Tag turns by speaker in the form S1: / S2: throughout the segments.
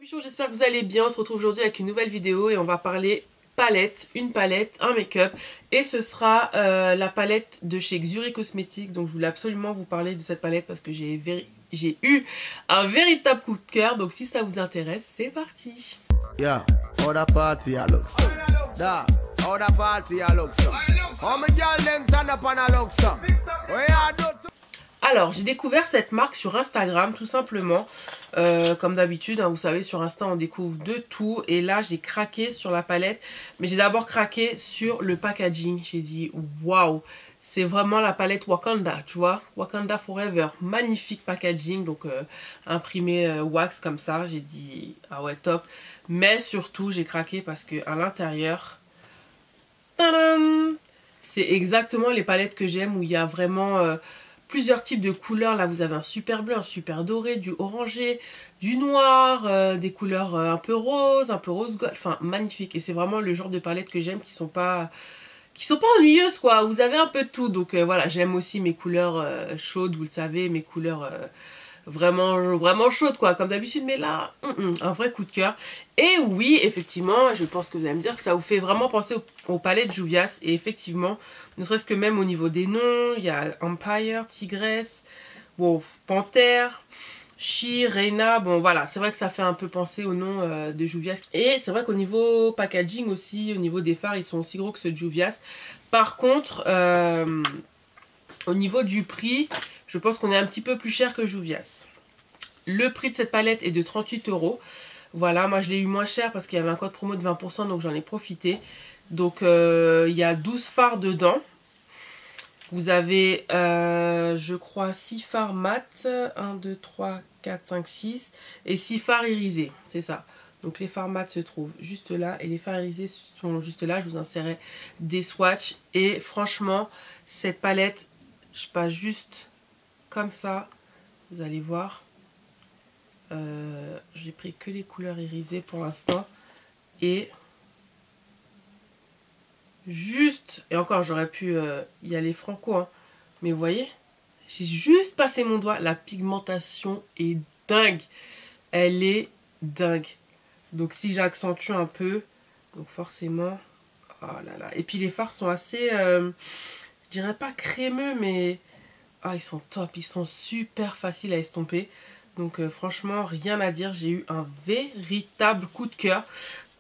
S1: Bichon, j'espère que vous allez bien. On se retrouve aujourd'hui avec une nouvelle vidéo et on va parler palette, une palette, un make-up. Et ce sera la palette de chez Xuri Cosmetics. Donc je voulais absolument vous parler de cette palette parce que j'ai eu un véritable coup de cœur. Donc si ça vous intéresse, c'est parti.
S2: Yeah, all the party I look so. Da, all the party I look so. How me girl them turn up and I look so. We are do to...
S1: Alors, j'ai découvert cette marque sur Instagram, tout simplement. Comme d'habitude, hein, vous savez, sur Insta, on découvre de tout. Et là, j'ai craqué sur la palette. Mais j'ai d'abord craqué sur le packaging. J'ai dit, waouh, c'est vraiment la palette Wakanda, tu vois. Wakanda Forever. Magnifique packaging. Donc, imprimé wax comme ça. J'ai dit, ah ouais, top. Mais surtout, j'ai craqué parce qu'à l'intérieur, tadam, c'est exactement les palettes que j'aime où il y a vraiment... plusieurs types de couleurs. Là vous avez un super bleu, un super doré, du orangé, du noir, des couleurs un peu rose gold, enfin magnifique. Et c'est vraiment le genre de palette que j'aime, qui sont pas ennuyeuses quoi. Vous avez un peu de tout. Donc voilà, j'aime aussi mes couleurs chaudes, vous le savez, mes couleurs vraiment chaudes quoi, comme d'habitude. Mais là, un vrai coup de cœur. Et oui, effectivement, je pense que vous allez me dire que ça vous fait vraiment penser aux palettes Juvia's. Et effectivement, ne serait-ce que même au niveau des noms, il y a Empire, Tigresse, bon, Panthère, She, Reina, bon voilà, c'est vrai que ça fait un peu penser au nom de Juvia's. Et c'est vrai qu'au niveau packaging aussi, au niveau des fards, ils sont aussi gros que ceux de Juvia's. Par contre, au niveau du prix, je pense qu'on est un petit peu plus cher que Juvia's. Le prix de cette palette est de 38 €. Voilà, moi je l'ai eu moins cher parce qu'il y avait un code promo de 20%, donc j'en ai profité. Donc il y a 12 fards dedans. Vous avez, je crois, 6 fards mat. 1, 2, 3, 4, 5, 6. Et 6 fards irisés, c'est ça. Donc les fards mat se trouvent juste là. Et les fards irisés sont juste là. Je vous insérerai des swatchs. Et franchement, cette palette, je passe juste comme ça. Vous allez voir. J'ai pris que les couleurs irisées pour l'instant. Et... juste, et encore j'aurais pu y aller franco, hein, mais vous voyez, j'ai juste passé mon doigt, la pigmentation est dingue, elle est dingue. Donc si j'accentue un peu, donc forcément, oh là là, et puis les fards sont assez, je dirais pas crémeux, mais ah, ils sont top, ils sont super faciles à estomper. Donc franchement, rien à dire, j'ai eu un véritable coup de cœur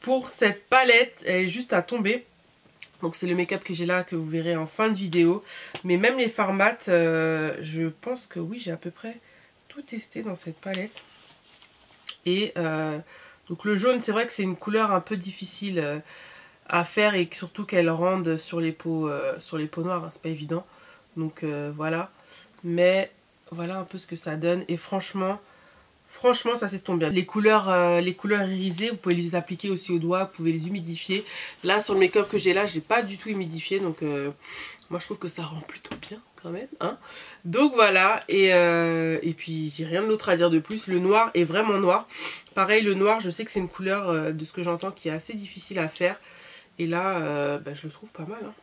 S1: pour cette palette, elle est juste à tomber. Donc c'est le make-up que j'ai là, que vous verrez en fin de vidéo. Mais même les fards mat, je pense que oui, j'ai à peu près tout testé dans cette palette. Et donc le jaune, c'est vrai que c'est une couleur un peu difficile à faire. Et surtout qu'elle rende sur les peaux noires, hein, c'est pas évident. Donc voilà. Mais voilà un peu ce que ça donne. Et franchement, ça s'estompe bien. Les couleurs irisées, vous pouvez les appliquer aussi au doigt, vous pouvez les humidifier. Là, sur le make-up que j'ai là, j'ai pas du tout humidifié. Donc, moi, je trouve que ça rend plutôt bien quand même. Hein, donc, voilà. Et puis, j'ai rien d'autre à dire de plus. Le noir est vraiment noir. Pareil, le noir, je sais que c'est une couleur, de ce que j'entends, qui est assez difficile à faire. Et là, bah, je le trouve pas mal. Hein.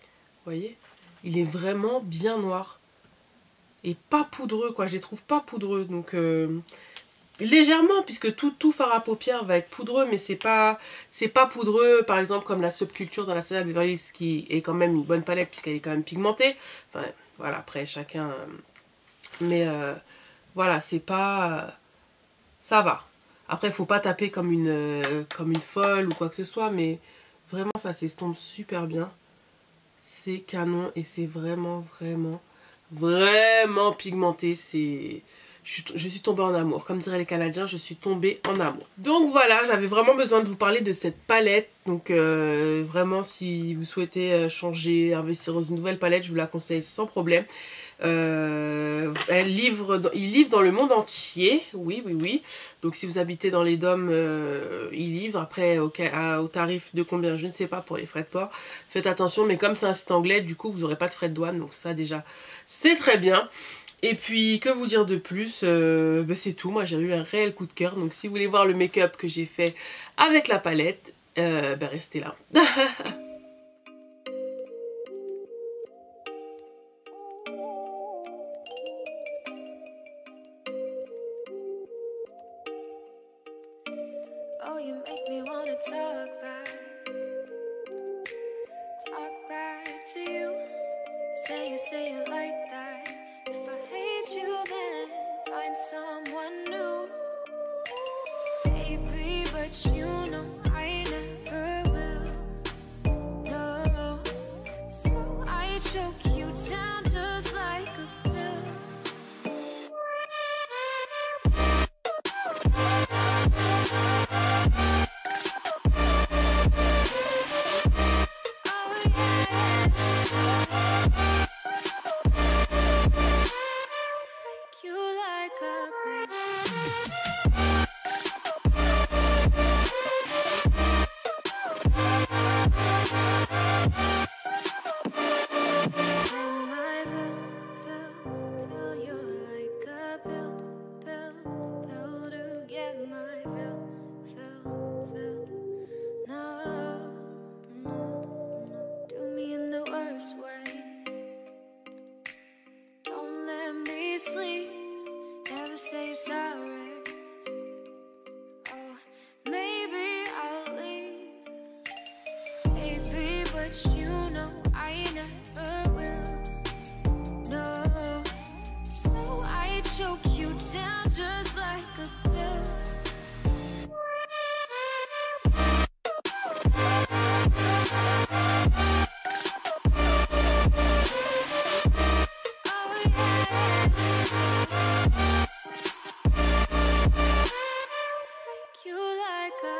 S1: Vous voyez, il est vraiment bien noir. Et pas poudreux, quoi. Je les trouve pas poudreux. Donc... légèrement, puisque tout fard à paupières va être poudreux, mais c'est pas poudreux, par exemple comme la Subculture dans la série Beverly Hills, qui est quand même une bonne palette puisqu'elle est quand même pigmentée. Enfin voilà, après chacun, mais voilà, c'est pas, ça va. Après, faut pas taper comme une folle ou quoi que ce soit, mais vraiment ça s'estompe super bien. C'est canon et c'est vraiment pigmenté. C'est... je suis tombée en amour. Comme diraient les Canadiens, je suis tombée en amour. Donc voilà, j'avais vraiment besoin de vous parler de cette palette. Donc vraiment, si vous souhaitez changer, investir dans une nouvelle palette, je vous la conseille sans problème. Il livre dans le monde entier. Oui. Donc si vous habitez dans les DOM, il livre. Après, au tarif de combien, je ne sais pas, pour les frais de port. Faites attention, mais comme c'est un site anglais, du coup, vous n'aurez pas de frais de douane. Donc ça, déjà, c'est très bien. Et puis, que vous dire de plus, ben c'est tout. Moi, j'ai eu un réel coup de cœur. Donc, si vous voulez voir le make-up que j'ai fait avec la palette, ben restez là.
S3: Oh, you make me wanna talk back to you. Say it like that. If I hate you, then find someone new. Baby, but you know I never will. No, so I choke you down just like a pill. Say sorry. Oh, maybe I'll leave, baby, but you know I never will. No, so I choke you down just like a pill. You like a